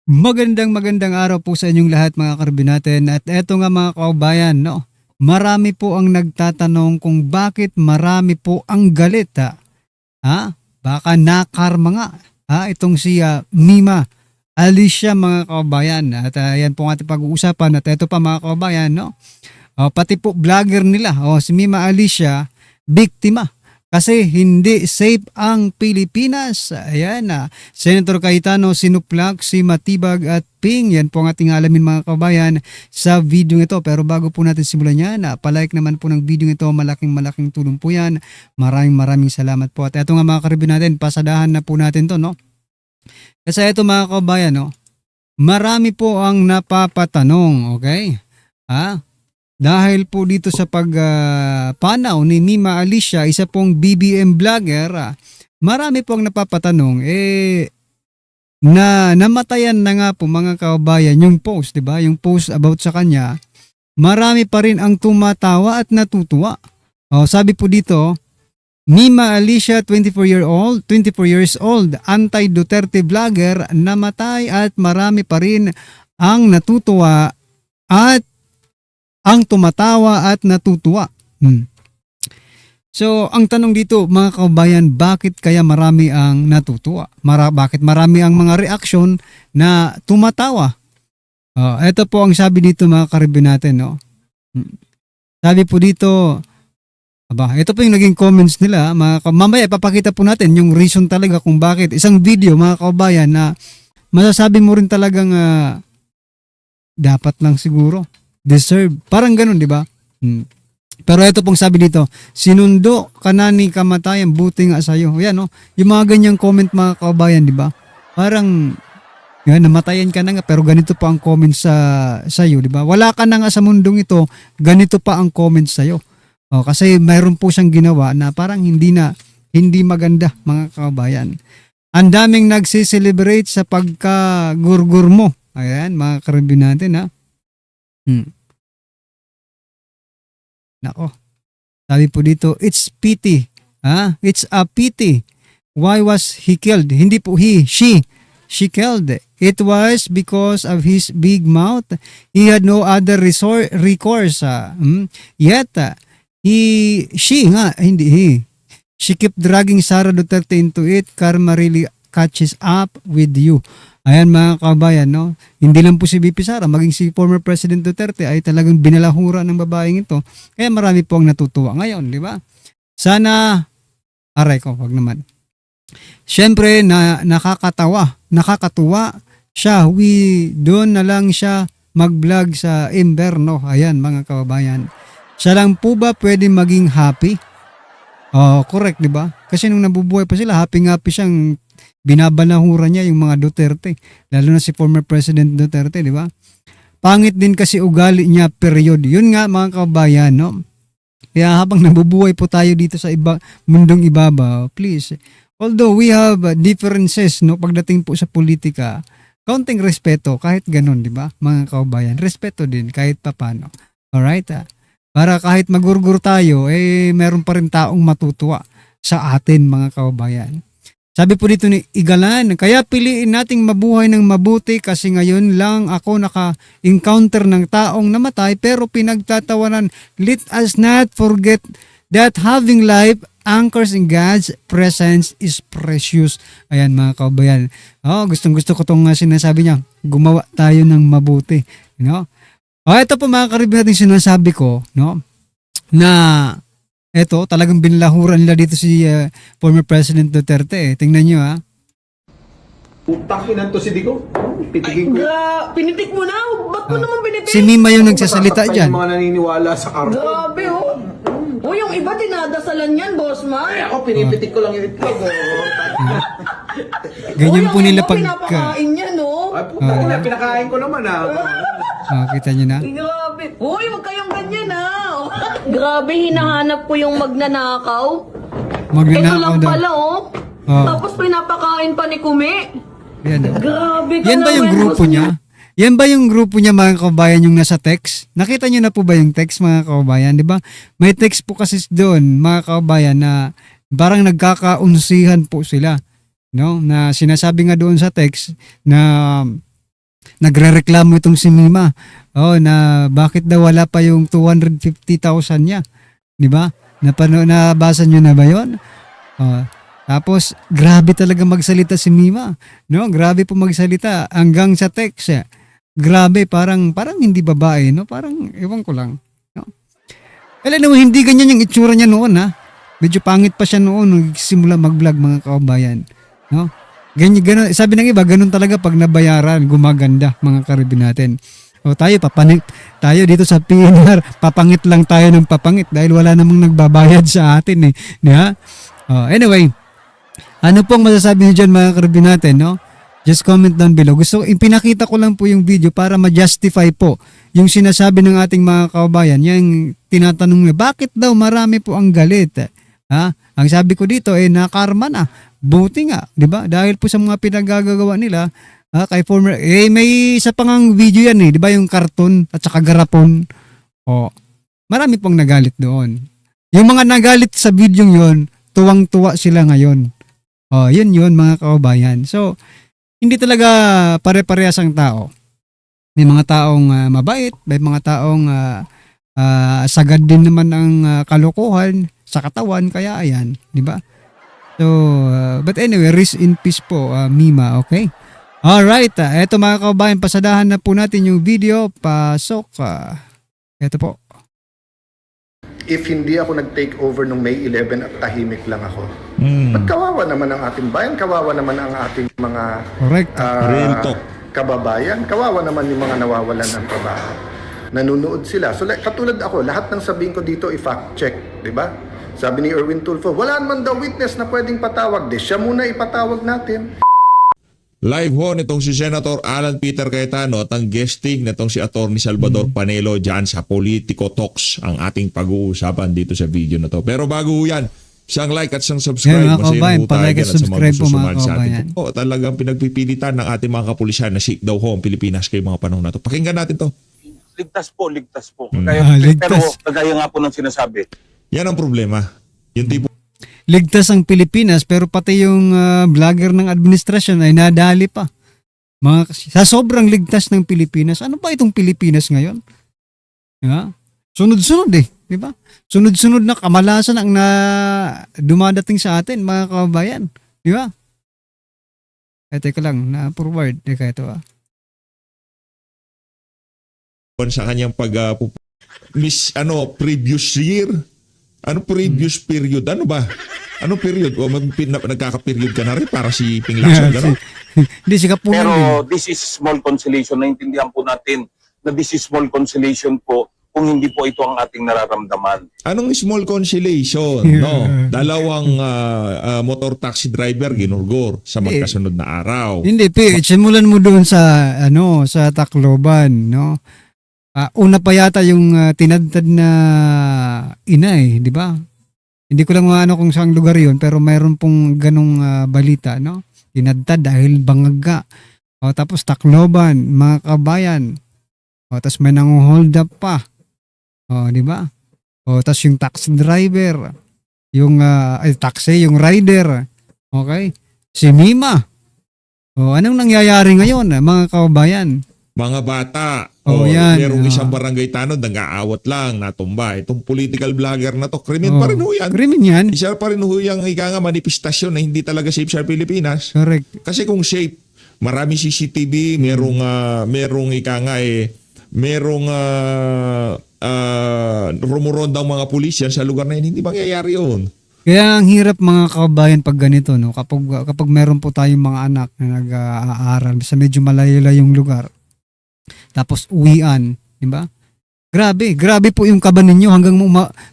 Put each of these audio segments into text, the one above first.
Magandang araw po sa inyong lahat mga karbi natin at eto nga mga kaubayan, no? Marami po ang nagtatanong kung bakit marami po ang galit, ha? Baka nakarma nga, itong si Mima Alicia mga kaubayan at yan po ang ating pag-uusapan at eto pa mga kaubayan, no? Pati po vlogger nila, si Mima Alicia, biktima. Kasi hindi safe ang Pilipinas. Ayan na. Senator Cayetano sinuplak si Matibag at Ping. Yan po ang ating alamin mga kabayan sa video ito. Pero bago po natin simulan yan, palike naman po ng video ito. Malaking tulong po yan. Maraming salamat po. At ito nga mga karibin natin, pasadahan na po natin to, no? Kasi ito mga kabayan, no? Marami po ang napapatanong, okay? Dahil po dito sa panaw ni Mima Alicia, isa pong BBM vlogger, marami pong napapatanong, na namatayan na nga po mga kabayan yung post, 'di ba? Yung post about sa kanya, marami pa rin ang tumatawa at natutuwa. Sabi po dito, Mima Alicia, 24 years old, anti-Duterte vlogger, namatay at marami pa rin ang natutuwa at ang tumatawa at natutuwa. So, ang tanong dito mga kabayan, bakit kaya marami ang natutuwa? Bakit marami ang mga reaksyon na tumatawa? Ito po ang sabi dito mga karibin natin, no? Sabi po dito, ito po yung naging comments nila. Mamaya ipapakita po natin yung reason talaga kung bakit. Isang video mga kabayan na masasabi mo rin talagang dapat lang siguro. Deserve. Parang ganun, di ba? Pero ito pong sabi dito, sinundo ka na ni kamatayan, buti nga sa'yo. Yan, no? Yung mga ganyang comment mga kabayan, di ba? Parang, yan, namatayan ka na nga, pero ganito pa ang comment sa'yo, di ba? Wala ka na nga sa mundong ito, ganito pa ang comment sa'yo. Kasi mayroon po siyang ginawa na parang hindi maganda, mga kabayan. Ang daming nagsiselebrate sa pagkagurgur mo. Ayan, mga karibin natin, ha? Nako. Sabi po dito, it's pity. It's a pity. Why was he killed? Hindi po she killed. It was because of his big mouth. He had no other recourse. Yet, she kept dragging Sara Duterte into it. Karma really catches up with you. Ayan mga kabayan, no? Hindi lang po si VP Sara, maging si former President Duterte ay talagang binalahura ng babaeng ito. Kaya marami po ang natutuwa ngayon, di ba? Sana, wag naman. Siyempre, nakakatuwa siya. Doon na lang siya mag-vlog sa Imberno. Ayan mga kababayan. Siya lang po ba pwede maging happy? Correct, di ba? Kasi nung nabubuhay pa sila, happy siyang binabalahura niya yung mga Duterte, lalo na si former President Duterte, di ba? Pangit din kasi ugali niya, period. Yun nga mga kabayan, no? Kaya habang nabubuhay po tayo dito sa mundong ibabaw, please, although we have differences, no, pagdating po sa politika, kaunting respeto, kahit ganun, di ba? Mga kabayan, respeto din kahit papano. Alright? Para kahit magurgur tayo, meron pa rin taong matutuwa sa atin, mga kabayan. Sabi po dito ni Igalan, kaya piliin nating mabuhay ng mabuti kasi ngayon lang ako naka-encounter ng taong namatay pero pinagtatawanan. Let us not forget that having life anchors in God's presence is precious. Ayan mga kabayan. Gustong-gusto ko itong sinasabi niya. Gumawa tayo ng mabuti. You know? Ito po mga karibin natin sinasabi ko, no? Na eto, talagang binlahuran nila dito si former President Duterte. Tingnan nyo, Putakinan to si Digo. Pitigin ko. Pinitik mo na? Ba't mo naman pinitik? Si Mima yung nagsasalita dyan. Yung mga naniniwala sa karton. Grabe, oh. Yung iba dinadasalan yan, boss man. Ay, ako pinipitik ko lang yung itlog. Ganyan po nila pag... pinapakain yan, oh. Ay, puta ko na. Pinakain ko naman, kita nyo na? Grabe. Uy, wag kayong ganyan, Grabe, hinahanap ko yung magnanakaw. Ito lang daw. pala, oh. Tapos pinapakain pa ni Kumi. Yan. Grabe ka Yan ba yung naman, grupo boss niya? Yan ba yung grupo niya mga kababayan yung nasa text? Nakita niyo na po ba yung text mga kababayan? Di ba? May text po kasi doon mga kababayan na parang nagkakaunsihan po sila. No? Na sinasabi nga doon sa text na nagrereklamo itong si Mima. Oh, na bakit daw wala pa yung 250,000 niya. 'Di ba? Nabasa niyo na ba 'yon? Oh, tapos grabe talaga magsalita si Mima. No, grabe po magsalita hanggang sa text. Grabe, parang hindi babae, no? Parang ewan ko lang, no? Alam mo, hindi ganyan yung itsura niya noon, ha. Medyo pangit pa siya noon nung simula mag-vlog, mga kababayan, no? Ganyan, sabi ng iba, ganun talaga pag nabayaran, gumaganda, mga karibin natin. O tayo, tayo dito sa PNR, papangit lang tayo ng papangit dahil wala namang nagbabayad sa atin, eh. Diba? Anyway, ano pong masasabi niyo dyan, mga karibin natin, no? Just comment down below. Ipinakita ko lang po yung video para ma-justify po yung sinasabi ng ating mga kababayan. Yung tinatanong niya, bakit daw marami po ang galit? Ha? Ang sabi ko dito, nakarma na. Buti nga, di ba? Dahil po sa mga pinagagagawa nila, kay former, may isa pang video yan, di ba? Yung karton at saka garapon. Marami pong nagalit doon. Yung mga nagalit sa video yon, tuwang-tuwa sila ngayon. Yun mga kababayan. So, hindi talaga pare-parehas ang tao. May mga taong mabait, may mga taong sagad din naman ang kalokohan sa katawan, kaya ayan, di ba? So, but anyway, rest in peace po, Mima, okay? Alright, eto mga kababayan, pasadahan na po natin yung video, pasok, eto po. If hindi ako nag-take over nung May 11 at tahimik lang ako. Ba't kawawa naman ang ating bayan, kawawa naman ang ating mga Correct. Real talk. kababayan, kawawa naman yung mga nawawalan ng trabaho. Nanunood sila. So katulad ako, lahat ng sabihin ko dito i-fact check, di ba? Sabi ni Erwin Tulfo, wala naman daw witness na pwedeng patawag. Siya muna ipatawag natin. Live ho nitong si Senator Alan Peter Cayetano at ang guesting nitong si Attorney Salvador Panelo dyan sa Politico Talks ang ating pag-uusapan dito sa video na to. Pero bago ho yan, isang like at isang subscribe. Yeah, mga kababayan, Masaya po tayo palike at dyan at sa mga subscribe po, mga susuman sa kababayan. ating po. Talagang pinagpipilitan ng ating mga kapulisan na seek daw ho ang Pilipinas kay mga panahon na to. Pakinggan natin to. Ligtas po. Ligtas. Pero kagaya nga po ng sinasabi. Yan ang problema. Yung tipo Ligtas ang Pilipinas pero pati yung vlogger ng administrasyon ay nadali pa. Sa sobrang ligtas ng Pilipinas, ano ba itong Pilipinas ngayon? Yeah. Sunod-sunod di ba? Sunod-sunod na kamalasan ang dumadating sa atin, mga kababayan. Di ba? Teka lang, na-forward. Teka, ito sa kanyang previous year. Ano previous period? Ano ba? Ano period? O nagkaka-period ka na rin para si Ping Lacson, gano'n? Hindi, si Kapungan Pero din. this is small consolation. Naintindihan po natin na this is small consolation po kung hindi po ito ang ating nararamdaman. Anong small consolation? No? Dalawang motor taxi driver ginurgor sa magkasunod na araw. Hindi, simulan mo doon sa sa Tacloban, no? Una pa yata yung tinadtad na ina, di ba? Hindi ko lang maano kung saang lugar yun, pero mayroon pong ganong balita, no? Tinadtad dahil bangaga. Tapos Tacloban, mga kabayan. Tapos may nang-hold up pa. Di ba? Tapos yung taxi driver, yung yung rider. Okay? Si Mima. Anong nangyayari ngayon, mga kababayan? Mga bata. Yan. Merong isang barangay tanod, nag-aawat lang, natumba. Itong political vlogger na to, krimen pa rin ho yan. Krimen yan. Isa pa rin ho yung manifestasyon na hindi talaga safe sa Pilipinas. Correct. Kasi kung safe, marami CCTV, merong rumurondang mga pulis yan sa lugar na yun, hindi mangyayari yun. Kaya ang hirap, mga kababayan, pag ganito, no? Kapag meron po tayong mga anak na nag-aaral sa medyo malayo-layong lugar, tapos uwian, di ba? Grabe po yung kaba ninyo hanggang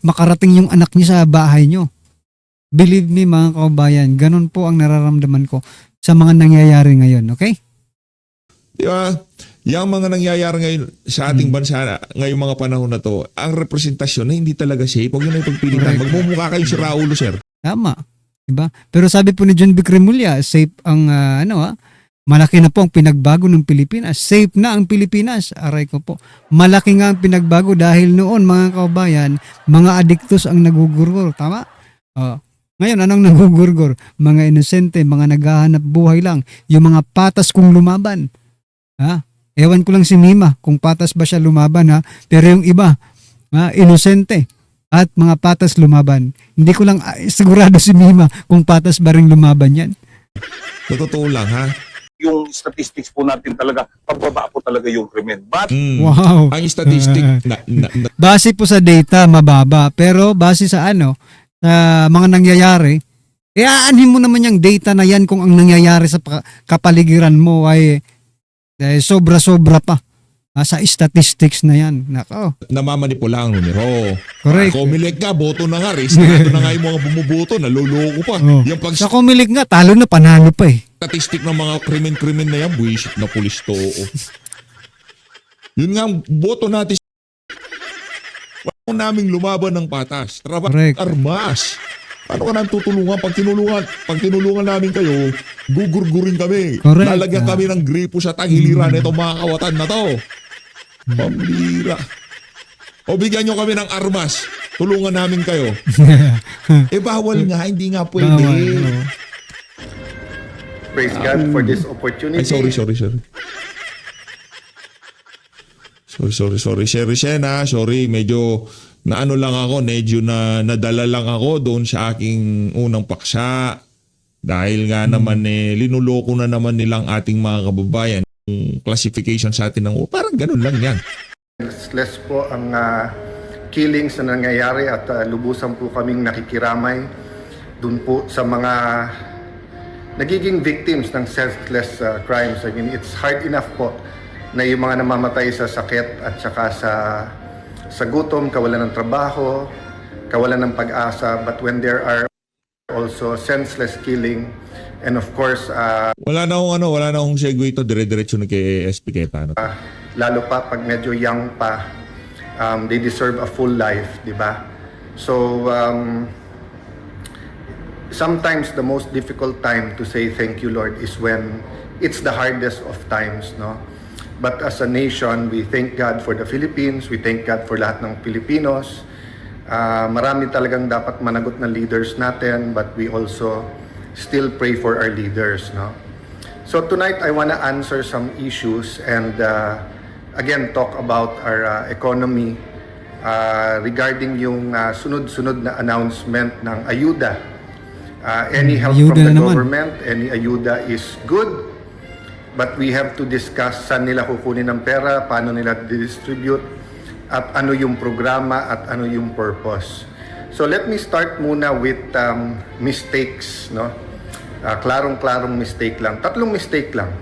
makarating yung anak niyo sa bahay niyo. Believe me, mga kababayan, ganun po ang nararamdaman ko sa mga nangyayari ngayon, okay? Di ba? Yung mga nangyayari ngayon sa ating bansa ngayong mga panahon na to, ang representasyon na hindi talaga safe. Huwag yun na ipagpilitan. Magmumukha kayo si Raulo, sir. Tama. Diba? Pero sabi po ni John B. Cremulya, safe ang malaki na po ang pinagbago ng Pilipinas. Safe na ang Pilipinas. Aray ko po. Malaki nga ang pinagbago dahil noon, mga kababayan, mga adiktos ang nagugurgor. Tama? Ngayon, anong nagugurgor? Mga inosente, mga naghahanap buhay lang. Yung mga patas kung lumaban. Ewan ko lang si Mima kung patas ba siya lumaban ha. Pero yung iba, inosente at mga patas lumaban. Hindi ko lang sigurado si Mima kung patas ba rin lumaban yan. Sa totoo lang, ha? Yung statistics po natin talaga, pababa po talaga yung krimen. But Wow. Ang statistic Base po sa data, mababa. Pero base sa sa mga nangyayari, aanhin mo naman yung data na yan kung ang nangyayari sa kapaligiran mo ay sobra-sobra pa sa statistics na yan. Nako. namamanipula ang numero. Correct. Comelec nga, boto na nga, rehistrado na nga yung mga bumuboto, naluloko pa. Oh. Yung pag Sa Comelec nga, talo na, panalo pa eh. statistic ng mga krimen-krimen na yan, buwisit na pulis to. Yun nga, ang boto natin wala naming lumaban ng patas. Trabaho Correct. armas. Paano ka namin tutulungan? Pag tinulungan namin kayo, gugurgurin kami. Correct. Lalagyan kami ng gripo sa tagiliran nitong mga kawatan na to. Pambira. O bigyan nyo kami ng armas. Tulungan namin kayo. Bawal nga. Hindi nga pwede. Bawal, no. Praise God for this opportunity. Ay, sorry. Sorry, Shena. Sorry, medyo naano lang ako, medyo nadala lang ako doon sa aking unang paksa. Dahil nga naman linuloko na naman nilang ating mga kababayan. Yung classification sa atin ng parang ganun lang yan. Less po ang killings na nangyayari at lubusan po kaming nakikiramay dun po sa mga nagiging victims ng senseless crimes. I mean, it's hard enough po na yung mga namamatay sa sakit at saka sa gutom, kawalan ng trabaho, kawalan ng pag-asa, but when there are also senseless killing and of course Wala na akong segue ito, dire-diretso na kay SP Cayetano. lalo pa pag medyo young pa, they deserve a full life, di ba? So sometimes the most difficult time to say thank you, Lord, is when it's the hardest of times, no? But as a nation, we thank God for the Philippines, we thank God for lahat ng Pilipinos. Marami talagang dapat managot na leaders natin, but we also still pray for our leaders, no? So tonight, I want to answer some issues and again, talk about our economy regarding yung sunod-sunod na announcement ng ayuda. Any help Ayuda from the na naman. government, any ayuda is good. But we have to discuss saan nila kukunin ng pera, paano nila distribute, at ano yung programa at ano yung purpose. So let me start muna with mistakes, no? Klarong-klarong mistake lang. 3 mistake lang.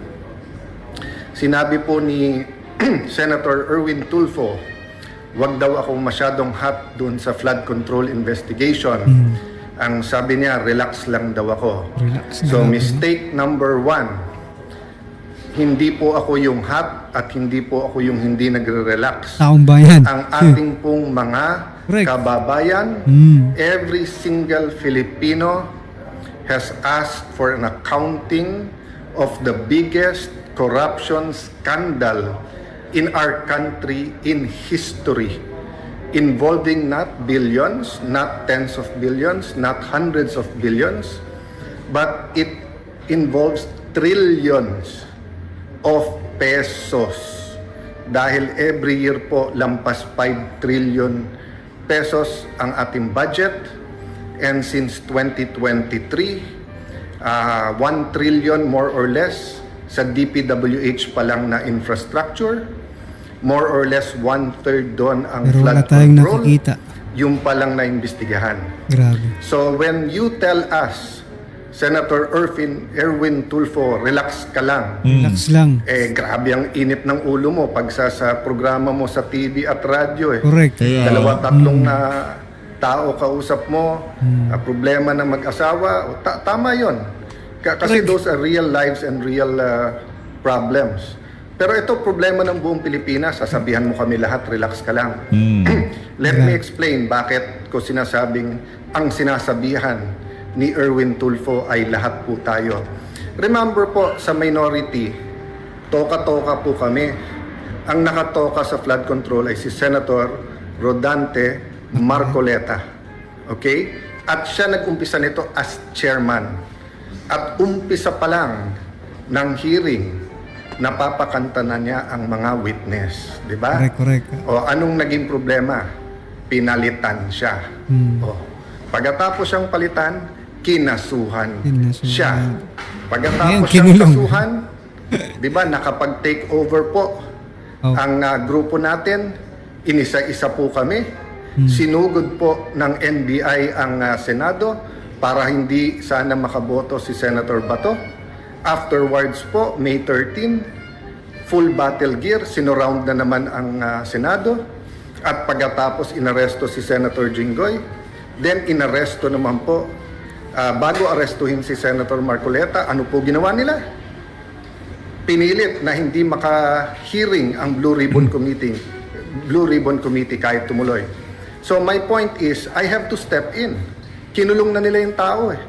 Sinabi po ni Senator Erwin Tulfo, wag daw ako masyadong hot doon sa flood control investigation. Ang sabi niya, relax lang daw ako. Relax So lang. mistake number 1, hindi po ako yung hot at hindi po ako yung hindi nagre-relax. Taong bayan. Ang ating pong mga Correct. kababayan, every single Filipino has asked for an accounting of the biggest corruption scandal in our country in history, involving not billions, not tens of billions, not hundreds of billions, but it involves trillions of pesos. Dahil every year po lampas 5 trillion pesos ang ating budget, and since 2023 1 trillion more or less sa DPWH pa lang na infrastructure, more or less 1/3 doon ang Pero wala flood tayong control, nakikita. yung pa lang na imbestigahan. Grabe. So when you tell us, Senator Erwin Tulfo, relax ka lang, Relax lang. grabe ang init ng ulo mo pag sa programa mo sa TV at radyo Correct. Kaya, 2-3 na tao kausap mo, problema ng mag-asawa, tama yon. Kasi those are real lives and real problems. Pero ito, problema ng buong Pilipinas, sasabihan mo kami lahat, relax ka lang. Let me explain bakit ko sinasabing ang sinasabihan ni Erwin Tulfo ay lahat po tayo. Remember po, sa minority, toka-toka po kami. Ang nakatoka sa flood control ay si Senator Rodante Marcoleta. Okay? At siya nag-umpisa nito as chairman. At umpisa pa lang ng hearing, napapakanta na niya ang mga witness, di ba? Correct. O anong naging problema? Pinalitan siya. O, pagkatapos siyang palitan, kinasuhan Kinasuhan. siya. Ngayon, Pagkatapos siyang kinulong. kasuhan, di ba, nakapag-take over po Oh. ang grupo natin, inisa-isa po kami. Sinugod po ng NBI ang Senado para hindi sana makaboto si Senator Bato. Afterwards po, May 13, full battle gear, sinurround na naman ang Senado. At pagkatapos inaresto si Senator Jinggoy, then inaresto naman po, bago arestuhin si Senator Marcoleta, ano po ginawa nila? Pinilit na hindi maka-hearing ang Blue Ribbon Committee kahit tumuloy. So my point is, I have to step in. Kinulong na nila yung tao eh.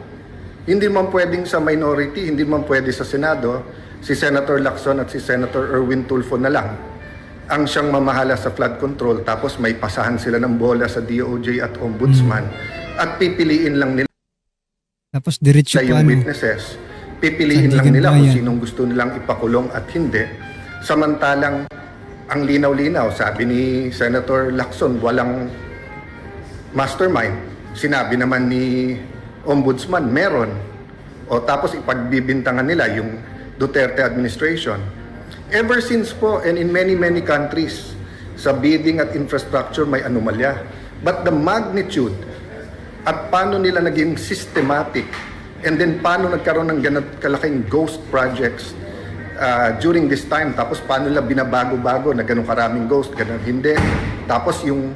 Hindi man pwedeng sa minority, hindi man pwede sa Senado, si Senator Lacson at si Senator Erwin Tulfo na lang ang siyang mamahala sa flood control, tapos may pasahan sila ng bola sa DOJ at Ombudsman at pipiliin lang nila Tapos diretso yung pa witnesses. Pipiliin Sa lang nila kung Bayan. sinong gusto nilang ipakulong at hindi. Samantalang ang linaw-linaw, sabi ni Senator Lacson, walang mastermind. Sinabi naman ni Ombudsman, meron. O tapos ipagbibintangan nila yung Duterte administration. Ever since po, and in many countries, sa bidding at infrastructure may anomalya. But the magnitude at paano nila naging systematic, and then paano nagkaroon ng ganat kalaking ghost projects during this time, tapos paano nila binabago-bago na ganun karaming ghost, ganun hindi. Tapos yung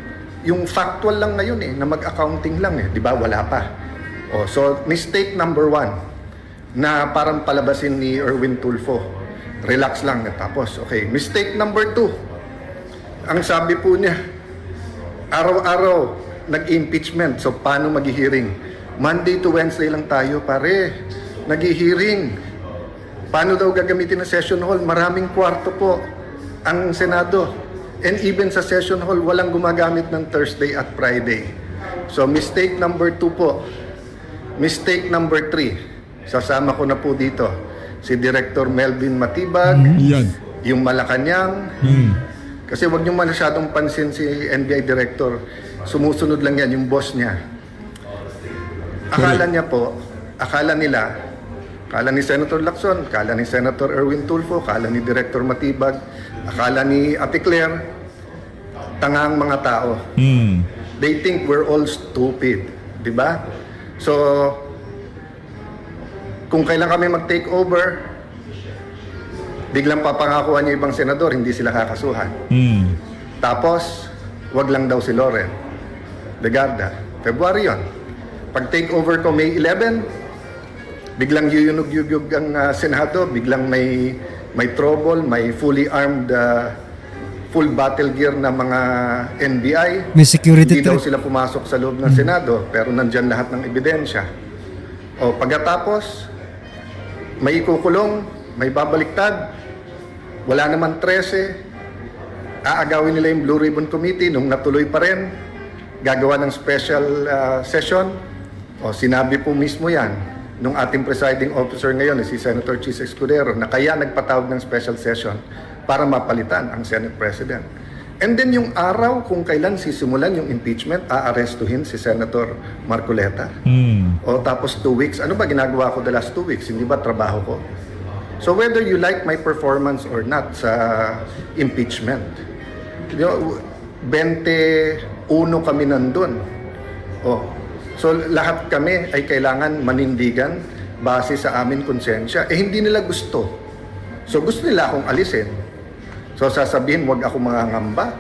factual lang ngayon na mag-accounting lang di ba? Wala pa. So mistake number 1 na parang palabasin ni Erwin Tulfo. Relax lang tapos. Okay, mistake number 2. Ang sabi po niya, araw-araw nag-impeachment. So paano mag-hearing? Monday to Wednesday lang tayo, pare. Nag-hearing. Paano daw gagamitin ng session hall? Maraming kwarto po ang Senado. And even sa session hall, walang gumagamit ng Thursday at Friday. So mistake number 2 po. Mistake number 3. Sasama ko na po dito si Director Melvin Matibag, Yan. yung Malacanang. Kasi wag niyo masyadong pansin si NBI Director. Sumusunod lang yan, yung boss niya. Akala ni Senator Lacson, akala ni Senator Erwin Tulfo, akala ni Director Matibag, akala ni Ate Claire, tangang mga tao. They think we're all stupid, di ba? So, kung kailan kami mag-take over, biglang papangakuan yung ibang senador, hindi sila kakasuhan. Tapos, wag lang daw si Loren Legarda. February yon. Pag take over ko May 11, biglang yuyunog-yugog ang Senado, biglang may trouble, may fully armed, full battle gear na mga NBI. May security Hindi daw threat. sila pumasok sa loob ng Senado, pero nandyan lahat ng ebidensya. O pagkatapos, may ikukulong, may babaliktad, wala naman 13, aagawin nila yung Blue Ribbon Committee nung natuloy pa rin, gagawa ng special session. O sinabi po mismo yan nung ating presiding officer ngayon si Senator Chis Escudero na kaya nagpatawag ng special session para mapalitan ang Senate President. And then yung araw kung kailan sisimulan yung impeachment, aarestuhin si Senator Marcoleta. O tapos 2 weeks, ano ba ginagawa ko the last 2 weeks? Hindi ba trabaho ko? So whether you like my performance or not sa impeachment, 21 kami nandun. So lahat kami ay kailangan manindigan base sa amin konsensya. Hindi nila gusto. So gusto nila akong alisin. So sasabihin, wag ako mangangamba.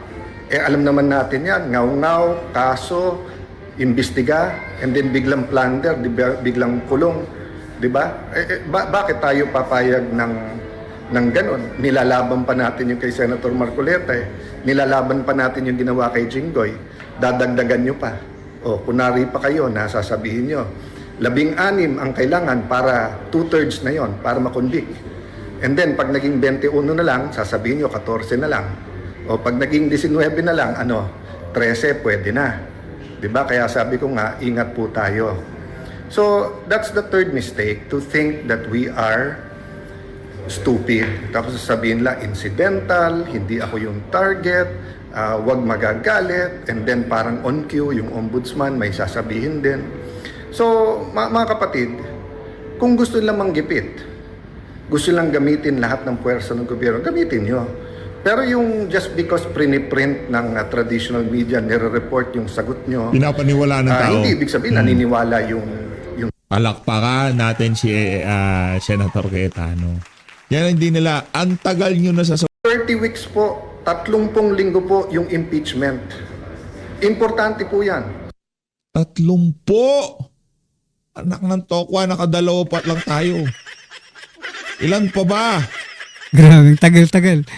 Alam naman natin yan, ngaw-ngaw, kaso, imbestiga, and then biglang plunder, biglang kulong. Diba? Bakit tayo papayag ng ganon? Nilalaban pa natin yung kay Senator Marcoleta. Nilalaban pa natin yung ginawa kay Jinggoy. Dadagdagan nyo pa. Kunari pa kayo, nasasabihin nyo. 16 ang kailangan para 2/3 na yon para makonvict. And then, pag naging 21 na lang, sasabihin nyo, 14 na lang. Pag naging 19 na lang, 13, pwede na. Diba? Kaya sabi ko nga, ingat po tayo. So, that's the third mistake, to think that we are stupid. Tapos sasabihin nila, incidental, hindi ako yung target, wag magagalit, and then parang on cue, yung ombudsman may sasabihin din. So, mga kapatid, kung gusto nilang manggipit, gusto lang gamitin lahat ng puwersa ng gobyerno, gamitin nyo. Pero yung just because print ng traditional media, nire-report yung sagot nyo, Pinapaniwala ng tao. hindi ibig sabihin naniniwala yung Palakpakan natin si Senator Cayetano. Yan hindi nila. Ang tagal nyo na sa 30 weeks po, 30 linggo po yung impeachment. Importante po yan. 30. Anak ng tokwa, nakadalawa pa lang tayo. Ilan pa ba? Grabe, tagal-tagal.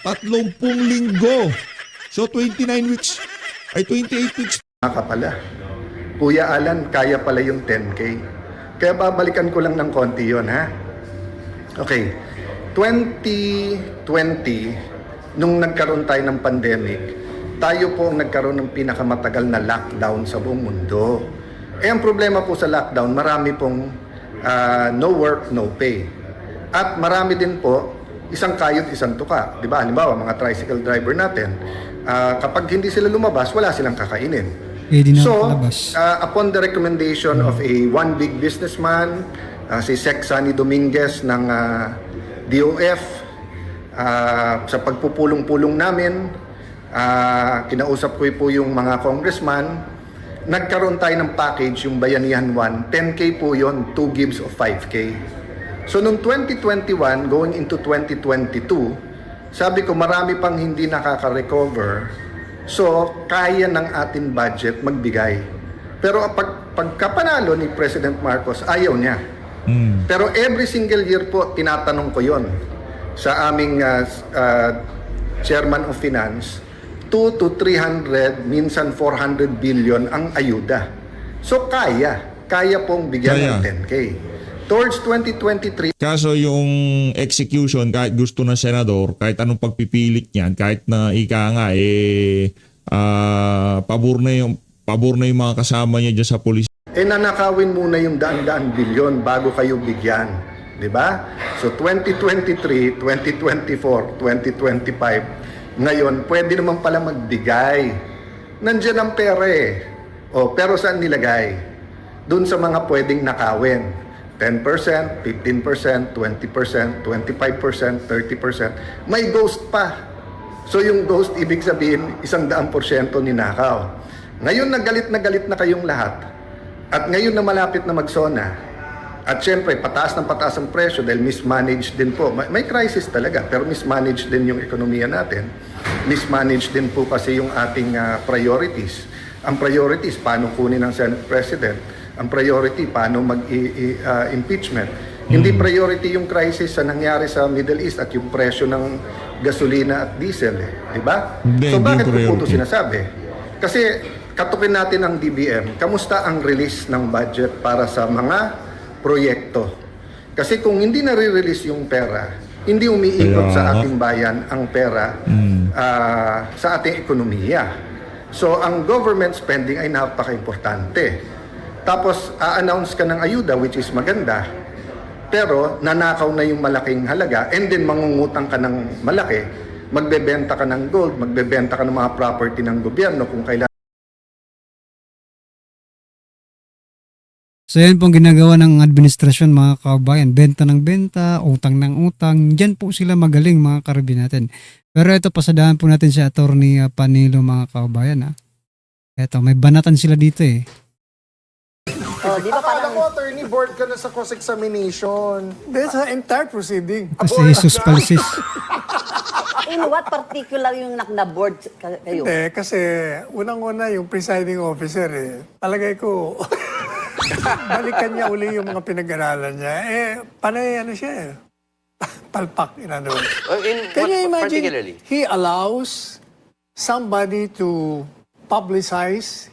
30 linggo. So 29 weeks. Ay 28 weeks. Naka pala. Kuya Alan, kaya pala yung 10K. Kaya babalikan ko lang ng konti yon, ha? Okay. 2020, nung nagkaroon tayo ng pandemic, tayo po ang nagkaroon ng pinakamatagal na lockdown sa buong mundo. Eh, ang problema po sa lockdown, marami pong no work, no pay. At marami din po, isang kayod, isang tuka. Di ba? Halimbawa, mga tricycle driver natin, kapag hindi sila lumabas, wala silang kakainin. Pwede na So, palabas. upon the recommendation of one big businessman, si Sec Sunny Dominguez ng DOF, sa pagpupulong-pulong namin, kinausap ko po yung mga congressman, nagkaroon tayo ng package, yung Bayanihan 1, 10K po yon, 2 gives of 5K. So, noong 2021, going into 2022, sabi ko marami pang hindi nakaka-recover. So, kaya ng ating budget magbigay. Pero pagkapanalo ni President Marcos, ayaw niya. Pero every single year po, tinatanong ko yon sa aming Chairman of Finance, 2 to 300, minsan 400 billion ang ayuda. So, kaya pong bigyan Kaya. ng 10K. Towards 2023, Kaso yung execution, kahit gusto ng senador, kahit anong pagpipilit niyan, kahit na ika nga, pabor na yung mga kasama niya dyan sa polis. nanakawin muna yung daan-daan bilyon bago kayo bigyan. Di ba? So 2023, 2024, 2025, ngayon, pwede naman pala magbigay. Nandiyan ang pera eh. Pero saan nilagay? Doon sa mga pwedeng nakawin. 10%, 15%, 20%, 25%, 30%. May ghost pa. So yung ghost, ibig sabihin, 100% ninakaw. Ngayon na galit na kayong lahat. At ngayon na malapit na magsona. At syempre, pataas ang presyo dahil mismanaged din po. May crisis talaga, pero mismanaged din yung ekonomiya natin. Mismanaged din po kasi yung ating priorities. Ang priorities, paano kunin ng Senate President? Ang priority, paano mag-impeachment. Hindi priority yung crisis sa nangyari sa Middle East at yung presyo ng gasolina at diesel. Di ba? Hindi, So bakit hindi ko po ito priority. sinasabi? Kasi katukin natin ang DBM. Kamusta ang release ng budget para sa mga proyekto? Kasi kung hindi nare-release yung pera, hindi umiikot Kaya sa nga. ating bayan ang pera sa ating ekonomiya. So ang government spending ay napaka-importante. Tapos a-announce ka ng ayuda, which is maganda, pero nanakaw na yung malaking halaga, and then mangungutang ka ng malaki, magbebenta ka ng gold, magbebenta ka ng mga property ng gobyerno kung kailan. So yan pong ginagawa ng administrasyon mga kabayan. Benta ng benta, utang ng utang. Diyan po sila magaling mga karabin natin. Pero ito, pasadahan po natin si Attorney Panelo mga kabayan. Ito, may banatan sila dito eh. Di ba Akala ko, attorney, board ka na sa cross-examination. That's the entire proceeding. Si Jesus Palsis. In what particular yung na-board kayo? Kasi unang-una yung presiding officer talagay ko, balikan niya uli yung mga pinag-aralan niya. Panay ano siya palpak, in other words. Can you imagine, he allows somebody to publicize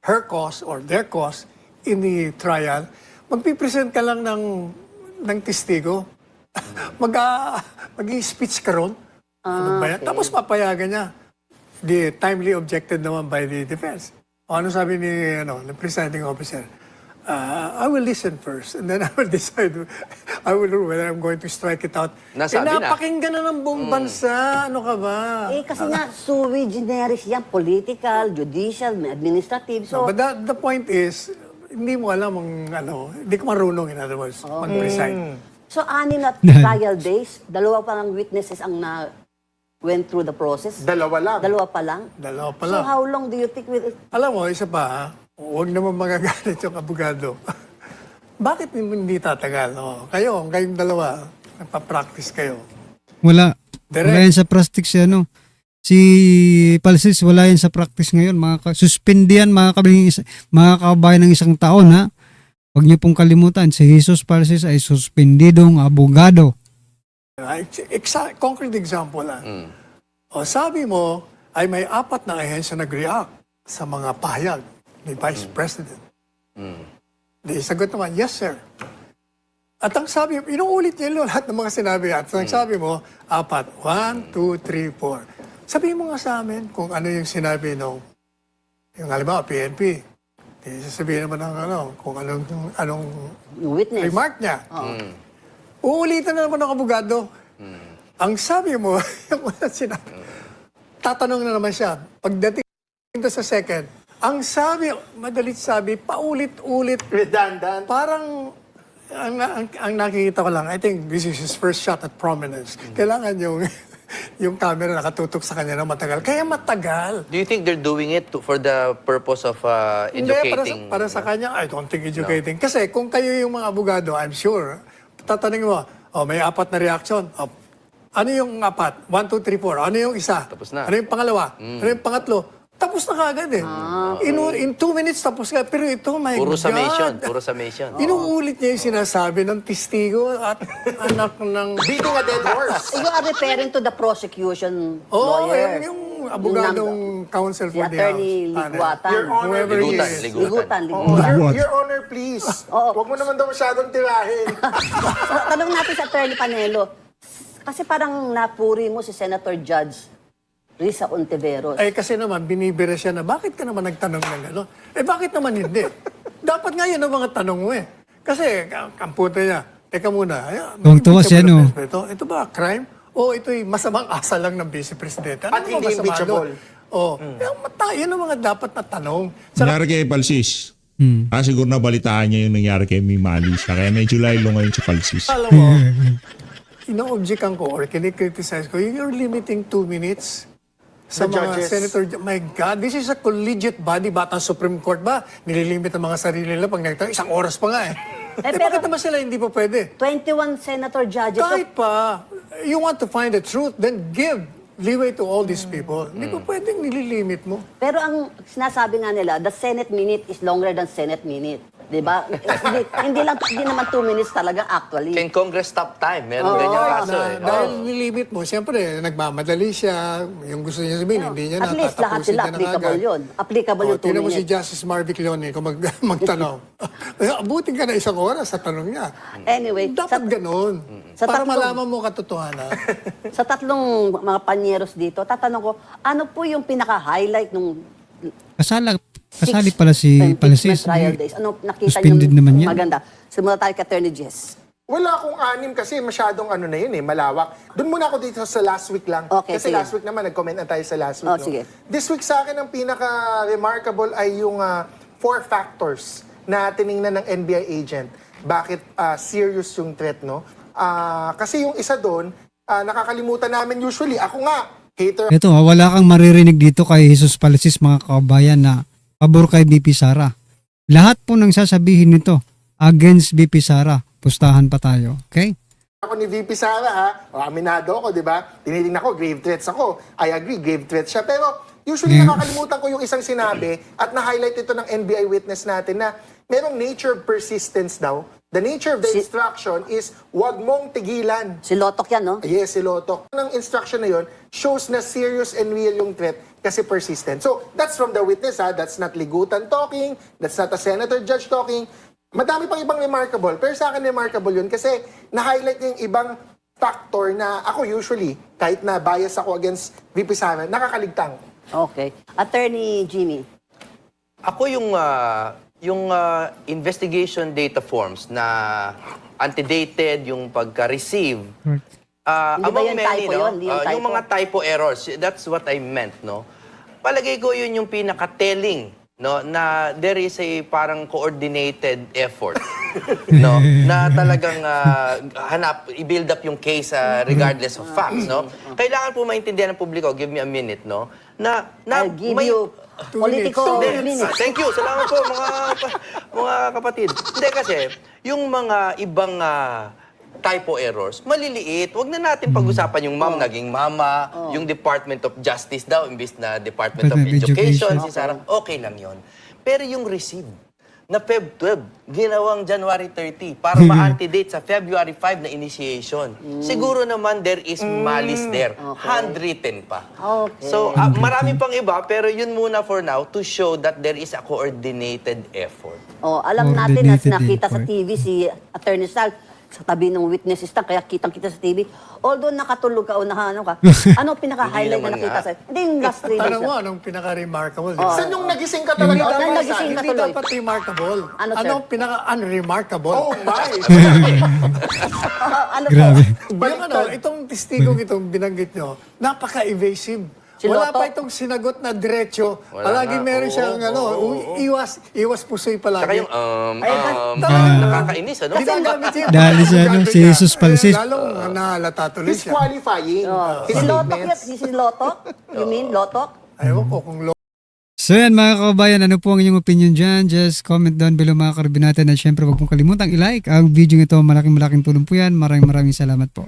her cause or their cause in the trial, magpipresent ka lang ng testigo. Mag-i-speech ka ron. Ano ba yan? Tapos papayagan niya. The timely objected naman by the defense. O ano sabi ni presiding officer? I will listen first and then I will decide whether I'm going to strike it out. Nasabi na. Napakinggan na ng buong bansa. Ano ka ba? Eh, kasi nga, sui generis yan. Political, judicial, administrative. So, But the point is, hindi mo alam hindi ko marunong, in other words, mag-preside. so 6 na trial days, 2 pa lang witnesses ang went through the process. Dalawa lang. 2 pa lang. Dalawa pa So lang. how long do you think will... Alam mo, isa pa, huwag naman magagalit yung abogado. Bakit hindi tatagal? Kayong dalawa, nagpa-practice kayo. Wala. Direct. Wala yan sa practice ano. Si Palsis, wala yan sa practice ngayon. Suspend yan mga kabayan ng isang taon ha. Huwag niyo pong kalimutan, si Jesus Palsis ay suspendidong abogado. Concrete example lang. O sabi mo, ay may 4 na ahensya nag-react sa mga pahayag ni Vice President. Di sagot naman, yes sir. At ang sabi, inuulit niya lahat ng mga sinabi. At ang sabi mo, 4. 1, 2, 3, 4. Sabihin mo nga sa amin kung ano yung sinabi yung halimbawa, PNP. Sasabihin naman ng kung anong Yung witness. remark niya. Uulitan na naman ng abogado. Ang sabi mo, yung una sinabi, tatanong na naman siya. Pagdating dito sa second, ang sabi, madalit sabi, paulit-ulit. Redundant. Parang, ang nakikita ko lang, I think this is his first shot at prominence. Kailangan yung camera nakatutok sa kanya na matagal. Kaya matagal. Do you think they're doing it for the purpose of Hindi, educating? para sa kanya, I don't think educating. Kasi kung kayo yung mga abogado, I'm sure, tatanungin mo, may 4 na reaction. Ano yung 4? 1, 2, 3, 4. Ano yung isa? Tapos na. Ano yung pangalawa? Ano yung pangatlo? Tapos na kagad eh. In 2 minutes tapos ka. Pero ito, my Puro God. summation. Puro summation. Inuulit niya yung sinasabi ng testigo at anak ng... Beating a dead horse. You are referring to the prosecution Oh, lawyer. yung abogadong counsel Si for the Attorney House. Liguatan. Your Honor, Whoever he Ligutan, is. ligutan. Ligutan. Your Honor, please. Huwag mo naman daw masyadong tirahin. So, tanong natin sa Attorney Panelo. Kasi parang napuri mo si Senator Judge Risa Ontiveros. Ay kasi naman, binibira siya na, bakit ka naman nagtanong ng gano'n? Bakit naman hindi? Dapat nga yun ang mga tanong mo eh. Kasi, ang puto niya, teka muna, Tuwang-tuwa siya, no? Ito ba, crime? O ito'y masamang asa lang ng Vice Presidente? At hindi impeachable. Yun ang mga dapat na tanong. Nangyari kay Palsis. Siguro na balitaan niya yung nangyari kay Mimali siya. Kaya medyo laylo ngayon si Palsis. Alam mo, ino-objectan ko or kinikriticize ko, you're limiting 2 minutes sa The mga judges. senator. My God, this is a collegiate body. Batang Supreme Court ba? Nililimit ang mga sarili nila pag nagtanong. 1 oras pa nga eh. pero- Bakit naman sila hindi pa pwede? 21 senator judges. So, Kahit pa, you want to find the truth, then give leeway to all these people. Hindi pa pwedeng nililimit mo. pero ang sinasabi nga nila, the Senate minute is longer than Senate minute. Diba? hindi naman 2 minutes talaga actually. Can Congress stop time? Meron ganyan kaso eh. Dahil nilimit mo, siyempre, nagmamadali siya. Yung gusto niya sabihin, hindi niya At least lahat natatapusin sila niya na applicable agad. yun. Applicable yung 2 Tingnan mo si minutes. Justice Marvick Leone kung magtanong. Abutin ka na 1 oras sa tanong niya. Anyway, Dapat ganun. sa Para tatlong- malaman mo katotohanan. sa 3 mga panyeros dito, tatanong ko, ano po yung pinaka-highlight nung Kasali pala si impeachment Palsis. trial days? Ano nakita Suspended niyo naman yan. maganda? Simula tayo kay Attorney Jess. Wala akong 6 kasi masyadong na yun malawak. Doon muna ako dito sa last week lang. Okay, kasi sige. last week naman, nag-comment na tayo sa last week. Oh, sige. This week sa akin, ang pinaka-remarkable ay yung 4 factors na tiningnan ng NBI agent. Bakit serious yung threat, no? Kasi yung isa doon, nakakalimutan namin usually. Ako nga, hater Ito, wala kang maririnig dito kay Jesus Palsis mga kabayan na pabor kay BP Sara. Lahat po nang sasabihin nito against BP Sara. Pustahan pa tayo. Okay? ako ni VP Sara, ha? O, aminado ako, di ba? Tinitingnan ko, grave threats ako. I agree, grave threats siya. Pero usually nakakalimutan ko yung isang sinabi at na-highlight ito ng NBI witness natin na merong nature of persistence daw. The nature of the instruction is wag mong tigilan. Si Lotok yan, no? Yes, si Lotok. Ang instruction na yon shows na serious and real yung threat kasi persistent. So, that's from the witness, ha? That's not ligutan talking. That's not a senator judge talking. Madami pang ibang remarkable. Pero sa akin, remarkable yun kasi na-highlight niya yung ibang factor na ako usually, kahit na bias ako against VP Sara, nakakaligtang. Okay. Attorney Jimmy. Ako yung yung investigation data forms na antedated, yung pagka-receive, Hindi ba among yan many, typo no? yun? Hindi yung Yung typo. mga typo errors, that's what I meant, no? Palagay ko yun yung pinaka-telling, no? Na there is a parang coordinated effort, no? Na talagang i-build up yung case regardless of facts, no? Kailangan po maintindihan ng publiko, give me a minute, no? Na I'll give you political minutes. Thank you. Salamat po mga kapatid. Hindi kasi yung mga ibang typo errors, maliliit. Huwag na natin pag-usapan yung ma'am naging mama, yung Department of Justice daw imbis na Department of Department of Education, Education. si Sarah, okay lang yon. Pero yung receive na Feb 12, ginawang January 30 para ma-antedate sa February 5 na initiation. Siguro naman there is malice there. Handwritten pa. Okay. So, marami pang iba, pero yun muna for now to show that there is a coordinated effort. Oh, alam natin na Coordinated nakita sa effort. TV si Attorney Sal sa tabi ng witness stand, kaya kitang-kita sa TV. Although nakatulog ka o ano ka, ano pinaka-highlight na Hindi naman nakita nga. sa... Hindi yung last 3 days. Tanong mo, anong pinaka-remarkable? Saan nung nagising ka talaga? Nung Attorney nagising Sal? ka Hindi tuloy. dapat remarkable. Ano, sir? Anong pinaka-unremarkable? Oh my! Ano Grabe. po? Yung itong testigong itong binanggit nyo, napaka-evasive. Si Wala Loto? pa itong sinagot na diretso. Wala Palagi nga. meron Oo, siyang iwas pusoy palagi. Saka yung, talagang- nakakainis, ano? Ginagamit siya. Dahil siya, ano, si Jesus pala, si- Lalong nahalata tuloy siya. Disqualifying. Si his Lotok statements. yun? Si Lotok? You mean Lotok? Ewan ko kung So yan mga kababayan, ano po ang inyong opinion dyan? Just comment down below mga karabin natin. At syempre huwag pong kalimutang i-like ang video ito. Malaking tulong po yan. Maraming salamat po.